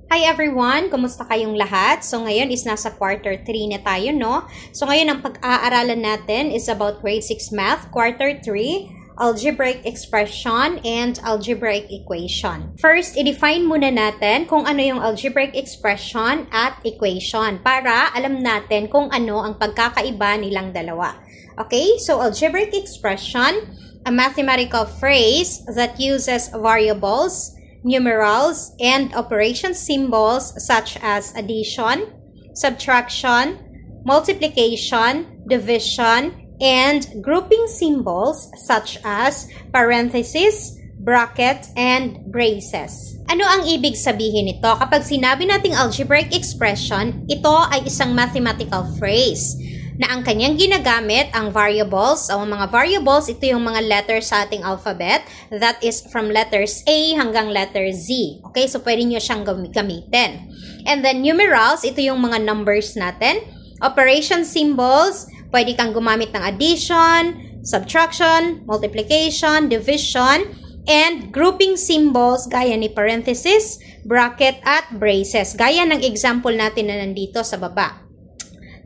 Hi everyone! Kumusta kayong lahat? So ngayon is nasa quarter 3 na tayo, no? So ngayon ang pag-aaralan natin is about grade 6 math, quarter 3, algebraic expression and algebraic equation. First, i-define muna natin kung ano yung algebraic expression at equation para alam natin kung ano ang pagkakaiba nilang dalawa. Okay? So algebraic expression, a mathematical phrase that uses variables, numerals, and operation symbols such as addition, subtraction, multiplication, division, and grouping symbols such as parentheses, bracket, and braces. Ano ang ibig sabihin nito? Kapag sinabi nating algebraic expression, ito ay isang mathematical phrase na ang kanyang ginagamit, ang variables, o mga variables, ito yung mga letters sa ating alphabet, that is from letters A hanggang letter Z. Okay, so pwede nyo siyang gamitin. And then numerals, ito yung mga numbers natin. Operation symbols, pwede kang gumamit ng addition, subtraction, multiplication, division, and grouping symbols gaya ni parenthesis, bracket, at braces. Gaya ng example natin na nandito sa baba.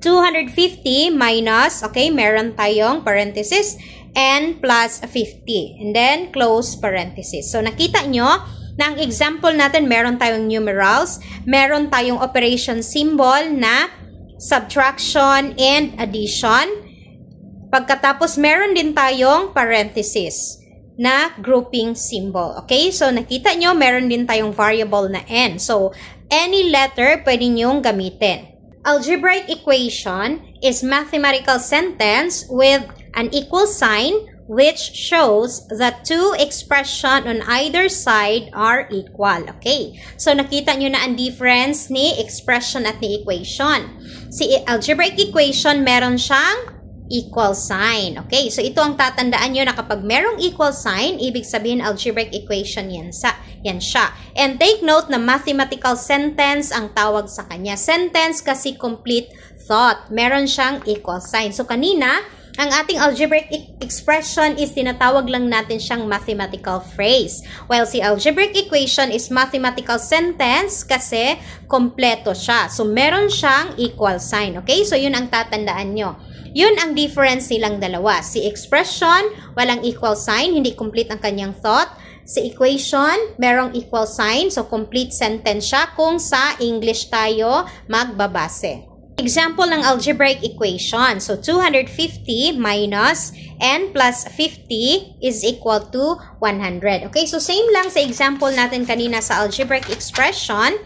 250 minus, okay, meron tayong parenthesis, n plus 50. And then, close parenthesis. So, nakita nyo na ang example natin, meron tayong numerals, meron tayong operation symbol na subtraction and addition. Pagkatapos, meron din tayong parenthesis na grouping symbol. Okay? So, nakita nyo, meron din tayong variable na n. So, any letter pwede nyong gamitin. Algebraic equation is mathematical sentence with an equal sign which shows that two expressions on either side are equal. Okay? So, nakita nyo na ang difference ni expression at ni equation. Si algebraic equation, meron siyang equal sign. Okay? So, ito ang tatandaan nyo na kapag merong equal sign, ibig sabihin algebraic equation yan siya. And take note na mathematical sentence ang tawag sa kanya. Sentence kasi complete thought. Meron siyang equal sign. So, kanina, ang ating algebraic expression is tinatawag lang natin siyang mathematical phrase. While si algebraic equation is mathematical sentence kasi kompleto siya. So, meron siyang equal sign. Okay? So, yun ang tatandaan nyo. Yun ang difference nilang dalawa. Si expression, walang equal sign, hindi complete ang kanyang thought. Si equation, merong equal sign, so complete sentence siya kung sa English tayo magbabase. Example ng algebraic equation. So, 250 minus n plus 50 is equal to 100. Okay, so same lang sa example natin kanina sa algebraic expression,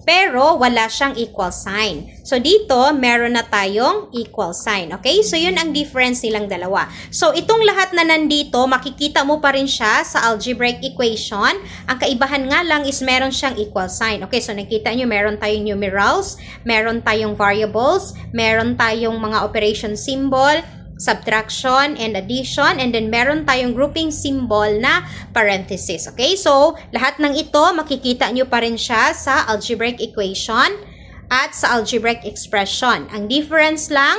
pero wala siyang equal sign. So, dito, meron na tayong equal sign. Okay? So, yun ang difference nilang dalawa. So, itong lahat na nandito, makikita mo pa rin siya sa algebraic equation. Ang kaibahan nga lang is meron siyang equal sign. Okay? So, nakita nyo, meron tayong numerals, meron tayong variables, meron tayong mga operation symbol, subtraction and addition, and then meron tayong grouping symbol na parenthesis. Okay? So, lahat ng ito, makikita nyo pa rin siya sa algebraic equation at sa algebraic expression. Ang difference lang,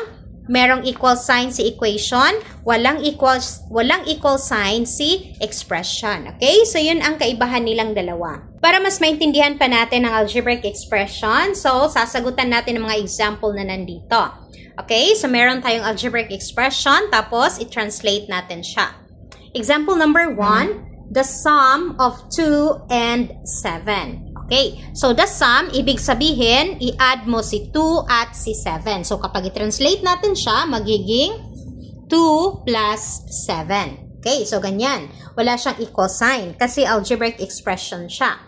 merong equal sign si equation, walang equal sign si expression. Okay? So, yun ang kaibahan nilang dalawa. Para mas maintindihan pa natin ang algebraic expression, so, sasagutan natin ang mga example na nandito. Okay, so meron tayong algebraic expression, tapos i-translate natin siya. Example number 1, the sum of 2 and 7. Okay, so the sum, ibig sabihin, i-add mo si 2 at si 7. So kapag i-translate natin siya, magiging 2 plus 7. Okay, so ganyan. Wala siyang equal sign kasi algebraic expression siya.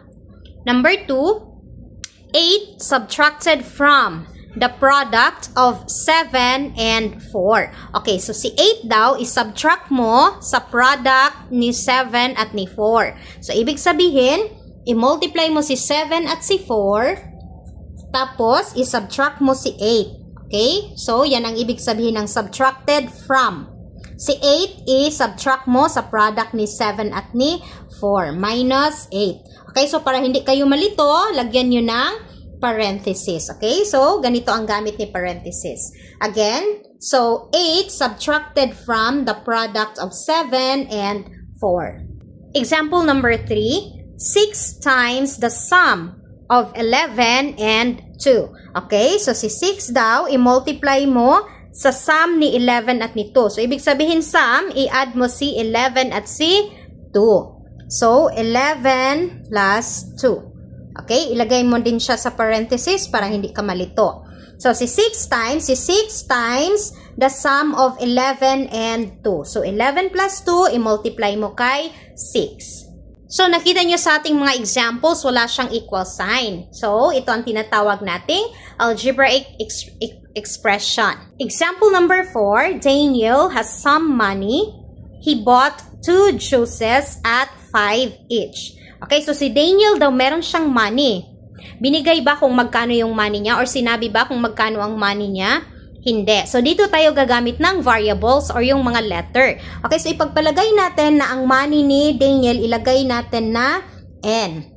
Number 2, 8 subtracted from the product of 7 and 4. Okay, so si 8 daw, isubtract mo sa product ni 7 at ni 4. So, ibig sabihin, i-multiply mo si 7 at si 4, tapos isubtract mo si 8. Okay? So, yan ang ibig sabihin ng subtracted from. Si 8, i-subtract mo sa product ni 7 at ni 4, minus 8. Okay, so para hindi kayo malito, lagyan nyo ng parenthesis. Okay? So, ganito ang gamit ni parenthesis. Again, so 8 subtracted from the product of 7 and 4. Example number 3, 6 times the sum of 11 and 2. Okay? So, si 6 daw, i-multiply mo sa sum ni 11 at ni 2. So, ibig sabihin sum, i-add mo si 11 at si 2. So, 11 plus 2. Okay? Ilagay mo din siya sa parenthesis para hindi ka malito. So, si 6 times the sum of 11 and 2. So, 11 plus 2, i-multiply mo kay 6. So, nakita nyo sa ating mga examples, wala siyang equal sign. So, ito ang tinatawag nating algebraic expression. Example number 4, Daniel has some money. He bought 2 juices at 5 each. Okay, so si Daniel daw meron siyang money. Binigay ba kung magkano yung money niya or sinabi ba kung magkano ang money niya? Hindi. So, dito tayo gagamit ng variables or yung mga letter. Okay, so ipagpalagay natin na ang money ni Daniel, ilagay natin na N.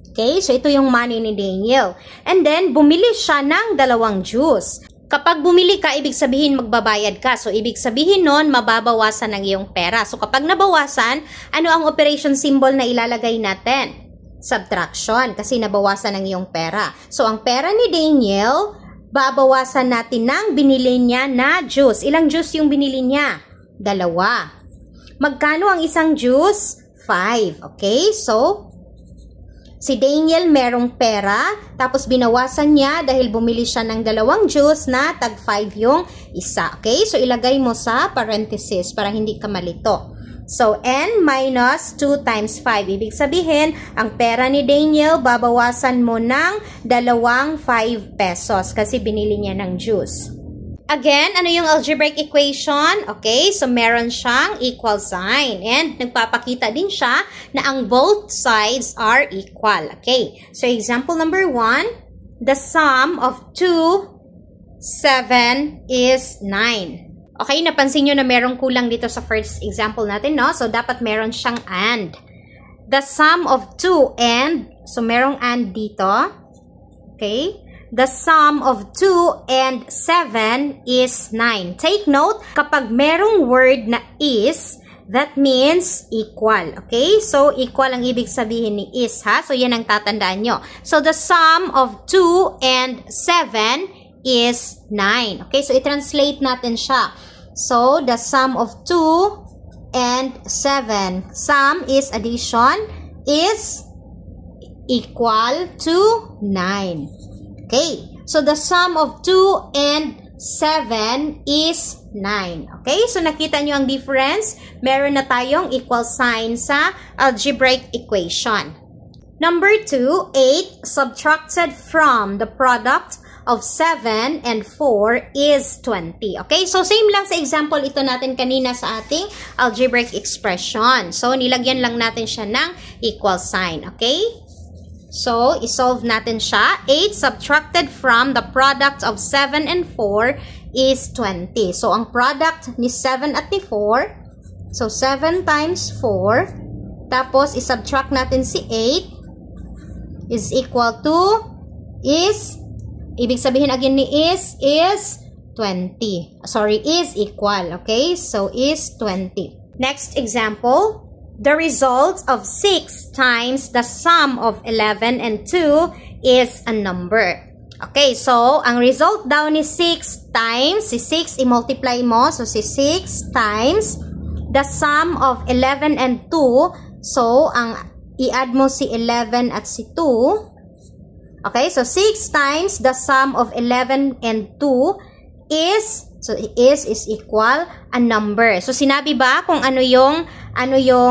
Okay, so ito yung money ni Daniel. And then, bumili siya ng 2 juice. Kapag bumili ka, ibig sabihin magbabayad ka. So, ibig sabihin nun, mababawasan ang iyong pera. So, kapag nabawasan, ano ang operation symbol na ilalagay natin? Subtraction, kasi nabawasan ang iyong pera. So, ang pera ni Daniel, babawasan natin ng binili niya na juice. Ilang juice yung binili niya? 2. Magkano ang isang juice? 5. Okay? So, si Daniel merong pera, tapos binawasan niya dahil bumili siya ng 2 juice na tag 5 yung isa. Okay? So, ilagay mo sa parenthesis para hindi ka malito. So, N minus 2 times 5. Ibig sabihin, ang pera ni Daniel, babawasan mo ng 5 pesos kasi binili niya ng juice. Again, ano yung algebraic equation? Okay, so meron siyang equal sign. And nagpapakita din siya na ang both sides are equal. Okay, so example number 1, the sum of 2, 7 is 9. Okay, napansin nyo na merong kulang dito sa first example natin, no? So, dapat meron siyang and. The sum of 2 and, so merong and dito. Okay? The sum of 2 and 7 is 9. Take note, kapag merong word na is, that means equal. Okay? So, equal ang ibig sabihin ni is, ha? So, yan ang tatandaan nyo. So, the sum of 2 and 7 is 9. Okay? So, i-translate natin siya. So, the sum of 2 and 7. Sum is addition is equal to 9. Okay. So, the sum of 2 and 7 is 9. Okay. So, nakita nyo ang difference? Meron na tayong equal sign sa algebraic equation. Number 2, 8 subtracted from the product of 7 and 4 is 20. Okay? So, same lang sa example ito natin kanina sa ating algebraic expression. So, nilagyan lang natin siya ng equal sign. Okay? So, isolve natin siya. 8 subtracted from the product of 7 and 4 is 20. So, ang product ni 7 at ni 4, so 7 times 4, tapos isubtract natin si 8 is equal to, ibig sabihin again ni is 20. Sorry, is equal. Okay? So, is 20. Next example. The result of 6 times the sum of 11 and 2 is a number. Okay, so, ang result daw ni 6 times, si 6 i-multiply mo. So, si 6 times the sum of 11 and 2. So, ang i-add mo si 11 at si 2. Okay, so 6 times the sum of 11 and 2 is, so is equal a number. So, sinabi ba kung ano yung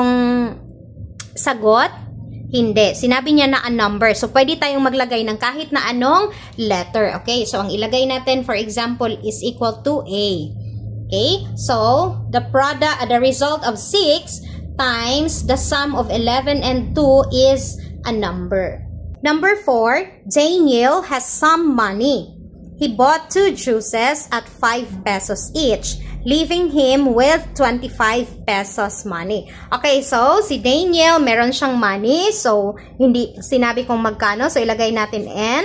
sagot? Hindi. Sinabi niya na a number. So, pwede tayong maglagay ng kahit na anong letter. Okay, so ang ilagay natin, for example, is equal to A. Okay, so the result of 6 times the sum of 11 and 2 is a number. Number 4, Daniel has some money. He bought 2 juices at 5 pesos each, leaving him with 25 pesos money. Okay, so si Daniel, meron siyang money. So, hindi sinabi kung magkano. So, ilagay natin N.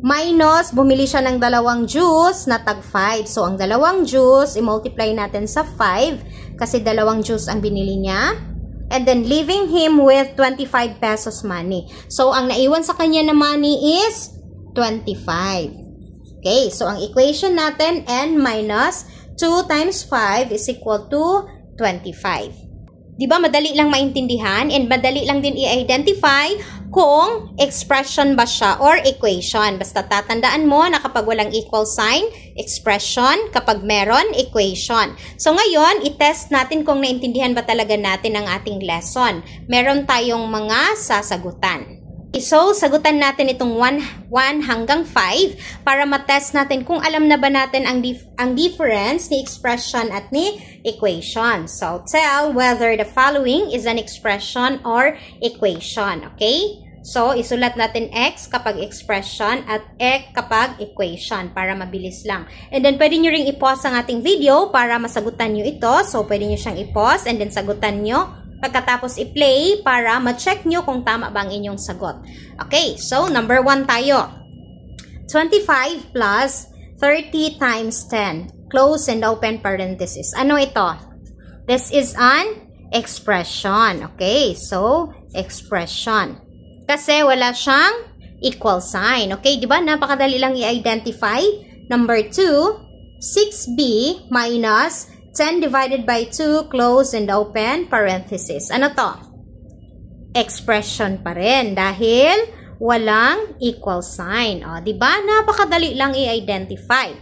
Minus, bumili siya ng 2 juice na tag 5. So, ang 2 juice, i-multiply natin sa 5 kasi 2 juice ang binili niya. and then leaving him with 25 pesos money. So, ang naiwan sa kanya na money is 25. Okay, so ang equation natin, n minus 2 times 5 is equal to 25. Diba, madali lang maintindihan and madali lang din i-identify kung expression ba siya or equation. Basta tatandaan mo na kapag walang equal sign, expression, kapag meron, equation. So ngayon, i-test natin kung naintindihan ba talaga natin ang ating lesson. Meron tayong mga sasagutan. So, sagutan natin itong 1 hanggang 5 para matest natin kung alam na ba natin ang difference ni expression at ni equation. So, tell whether the following is an expression or equation. Okay? So, isulat natin x kapag expression at e kapag equation para mabilis lang. And then, pwede nyo ring i-pause ang ating video para masagutan nyo ito. So, pwede nyo siyang i-pause and then sagutan nyo. Pagkatapos i-play para ma-check nyo kung tama ba ang inyong sagot. Okay, so number 1 tayo. 25 plus 30 times 10. Close and open parenthesis. Ano ito? This is an expression. Okay, so expression. Kasi wala siyang equal sign. Okay, di ba? Napakadali lang i-identify. Number 2, 6b minus 10 divided by 2, close and open parenthesis. Ano to? Expression pa rin dahil walang equal sign. O, diba? Napakadali lang i-identify.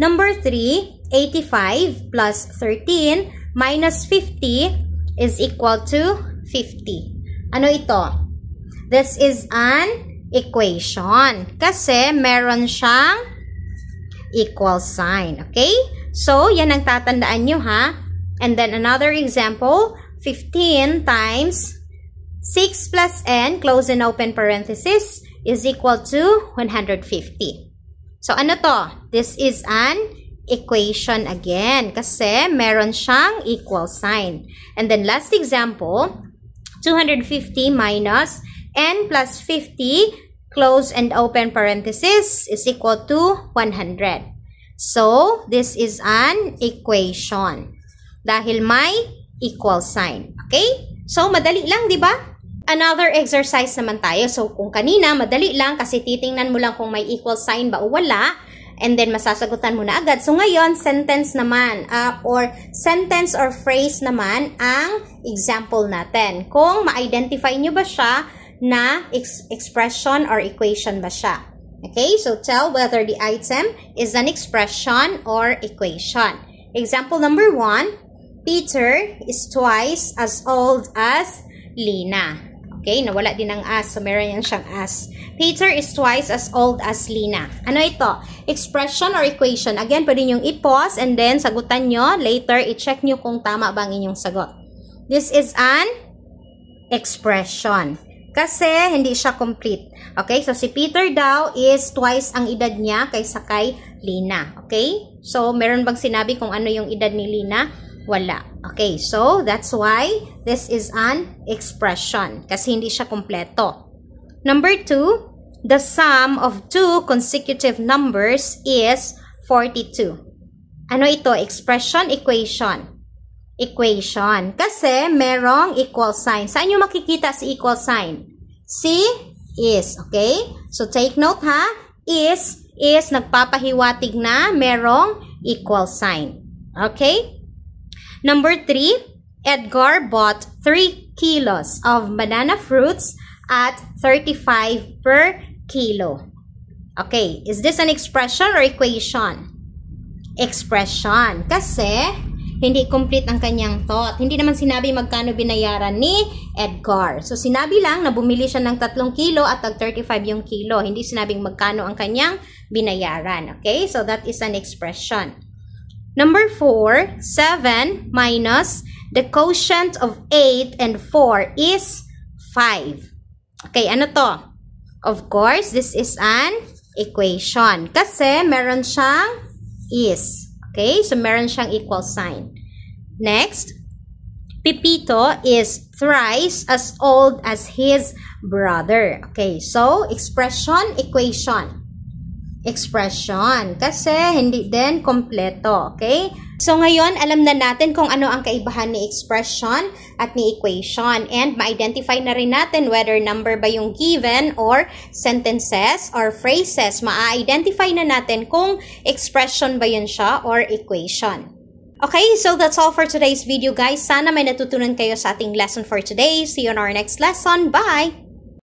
Number 3, 85 plus 13 minus 50 is equal to 50. Ano ito? This is an equation kasi meron siyang equal sign. Okay? So, yan ang tatandaan nyo, ha? And then, another example, 15 times 6 plus n, close and open parenthesis, is equal to 150. So, ano to? This is an equation again, kasi meron siyang equal sign. And then, last example, 250 minus n plus 50, close and open parenthesis, is equal to 100. So, this is an equation. Dahil may equal sign. Okay? So, madali lang, di ba? Another exercise naman tayo. So, kung kanina, madali lang kasi titingnan mo lang kung may equal sign ba o wala. And then, masasagutan mo na agad. So, ngayon, sentence naman. Or sentence or phrase naman ang example natin. Kung ma-identify nyo ba siya na expression or equation ba siya. Okay, so tell whether the item is an expression or equation. Example number 1, Peter is twice as old as Lina. Okay, nawala din ang as, so meron yan siyang as. Peter is twice as old as Lina. Ano ito? Expression or equation? Again, pwede nyong i-pause and then sagutan nyo. Later, i-check nyo kung tama ba ang inyong sagot. This is an expression. Kasi hindi siya complete. Okay? So, si Peter daw is twice ang edad niya kaysa kay Lina. Okay? So, meron bang sinabi kung ano yung edad ni Lina? Wala. Okay? So, that's why this is an expression. Kasi hindi siya kompleto. Number 2, the sum of two consecutive numbers is 42. Ano ito? Expression, equation. Equation. Kasi merong equal sign. Saan nyo makikita si equal sign? Si is. Okay? So, take note ha. Is nagpapahiwatig na merong equal sign. Okay? Number 3, Edgar bought 3 kilos of banana fruits at 35 per kilo. Okay. Is this an expression or equation? Expression. Kasi hindi complete ang kanyang thought. Hindi naman sinabi magkano binayaran ni Edgar. So, sinabi lang na bumili siya ng 3 kilo at tag 35 yung kilo. Hindi sinabing magkano ang kanyang binayaran. Okay? So, that is an expression. Number 4, 7 minus the quotient of 8 and 4 is 5. Okay, ano to? Of course, this is an equation. Kasi meron siyang is. Okay, so meron siyang equal sign. Next, Pepito is thrice as old as his brother. Okay, so expression, equation. Expression. Kasi hindi din kompleto. Okay, So ngayon, alam na natin kung ano ang kaibahan ni expression at ni equation. And ma-identify na rin natin whether number ba yung given or sentences or phrases. Ma-identify na natin kung expression ba yun siya or equation. Okay, so that's all for today's video, guys. Sana may natutunan kayo sa ating lesson for today. See you on our next lesson. Bye!